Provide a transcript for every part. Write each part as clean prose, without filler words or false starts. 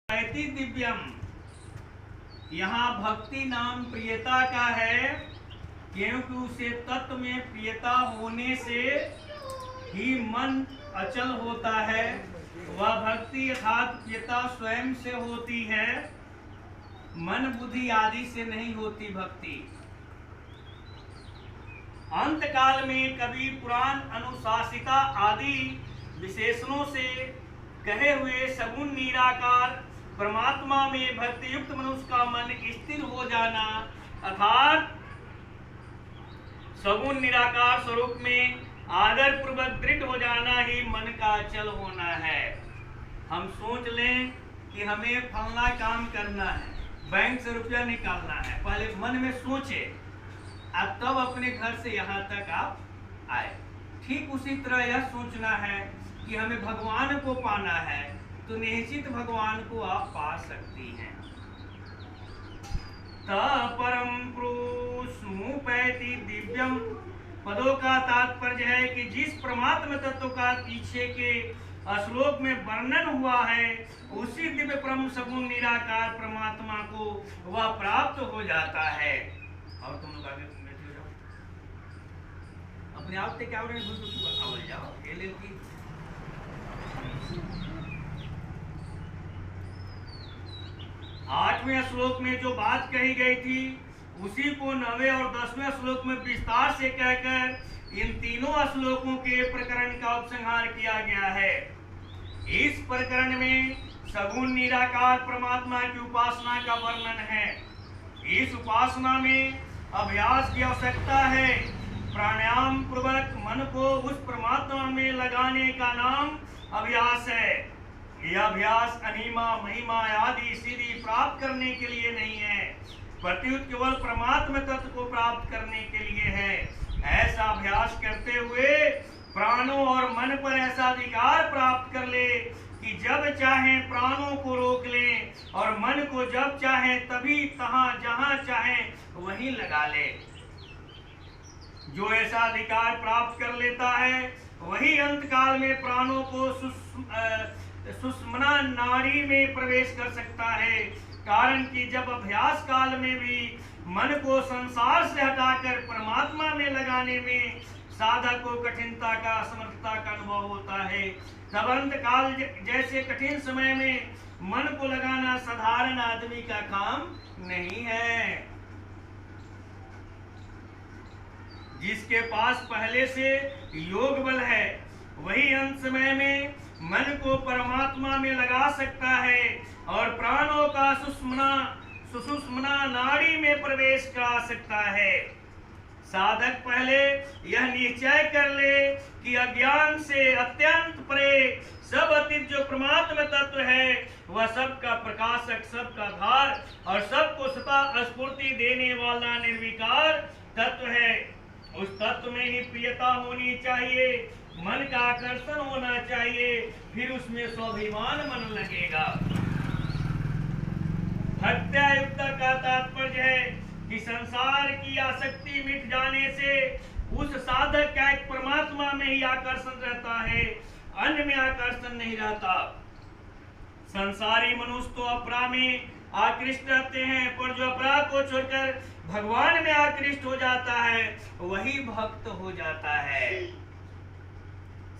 दिव्यम, यहाँ भक्ति नाम प्रियता का है, क्योंकि उसे तत्व में प्रियता होने से ही मन अचल होता है। वह भक्ति अर्थात प्रियता स्वयं से होती है, मन बुद्धि आदि से नहीं होती भक्ति। अंत काल में कवि पुराण अनुशासिता आदि विशेषणों से कहे हुए सगुण निराकार परमात्मा में भक्ति युक्त मनुष्य का मन स्थिर हो जाना अर्थात सगुण निराकार स्वरूप में आदर पूर्वक दृढ़ हो जाना ही मन का अचल होना है। हम सोच लें कि हमें फलना काम करना है, बैंक से रुपया निकालना है, पहले मन में सोचे और तब अपने घर से यहाँ तक आप आए। ठीक उसी तरह यह सोचना है कि हमें भगवान को पाना है, तो निश्चित भगवान को आप पा सकती हैं। परम पुरुष मुपैति दिव्यम पदों का तात्पर्य है कि जिस परमात्मा तत्व का पीछे के श्लोक में वर्णन हुआ है, उसी दिव्य परम सगुण निराकार परमात्मा को वह प्राप्त हो जाता है। और तुम लोग आगे बैठे हो जाओ, अपने आप से क्या हो जाओ। आठवें श्लोक में जो बात कही गई थी उसी को 9वें और 10वें श्लोक में विस्तार से कहकर इन तीनों श्लोकों के प्रकरण का उपसंहार किया गया है। इस प्रकरण में सगुण निराकार परमात्मा की उपासना का वर्णन है। इस उपासना में अभ्यास की आवश्यकता है। प्राणायाम पूर्वक मन को उस परमात्मा में लगाने का नाम अभ्यास है। यह अभ्यास अनिमा महिमा आदि सिद्धि प्राप्त करने के लिए नहीं है, प्रत्युत केवल परमात्मा तत्व को प्राप्त करने के लिए है। ऐसा अभ्यास करते हुए प्राणों और मन पर ऐसा अधिकार प्राप्त कर ले कि जब चाहे प्राणों को रोक ले और मन को जब चाहे तभी तहां जहां चाहे वहीं लगा ले। जो ऐसा अधिकार प्राप्त कर लेता है वही अंत काल में प्राणों को सुषुम्ना नाड़ी में प्रवेश कर सकता है। कारण कि जब अभ्यास काल में भी मन को संसार से हटाकर परमात्मा में लगाने में साधक को कठिनता का असमर्थता का अनुभव होता है, तब अंत काल जैसे कठिन समय में मन को लगाना साधारण आदमी का काम नहीं है। जिसके पास पहले से योग बल है वही अंत समय में मन को परमात्मा में लगा सकता है और प्राणों का सुषुम्ना नाड़ी में प्रवेश करा सकता है। साधक पहले यह निश्चय कर ले कि अज्ञान से अत्यंत परे सब अतीत जो परमात्मा तत्व है वह सबका प्रकाशक, सबका धार और सबको सदा स्फूर्ति देने वाला निर्विकार तत्व है। उस तत्व में ही प्रियता होनी चाहिए, मन का आकर्षण होना चाहिए, फिर उसमें स्वाभिमान मन लगेगा। भक्त्या युक्त का तात्पर्य है कि संसार की आसक्ति मिट जाने से उस साधक का एक परमात्मा में ही आकर्षण रहता है, अन्य में आकर्षण नहीं रहता। संसारी मनुष्य तो अपरा में आकृष्ट रहते हैं, पर जो अपरा को छोड़कर भगवान में आकृष्ट हो जाता है वही भक्त हो जाता है।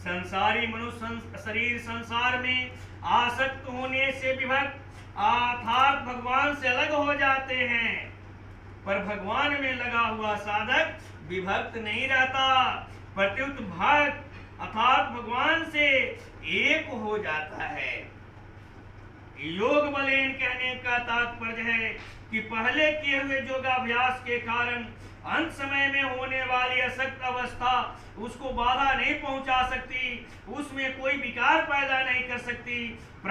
संसारी मनुष्य शरीर संसार में आसक्त होने से विभक्त अर्थात भगवान से अलग हो जाते हैं, पर भगवान में लगा हुआ साधक विभक्त नहीं रहता, प्रत्युत भक्त अर्थात भगवान से एक हो जाता है। योग बलेन कहने का तात्पर्य है कि पहले किए हुए योगाभ्यास के कारण अंत समय में होने वाली असक्त अवस्था उसको बाधा नहीं पहुंचा सकती, उसमें कोई विकार पैदा नहीं कर सकती।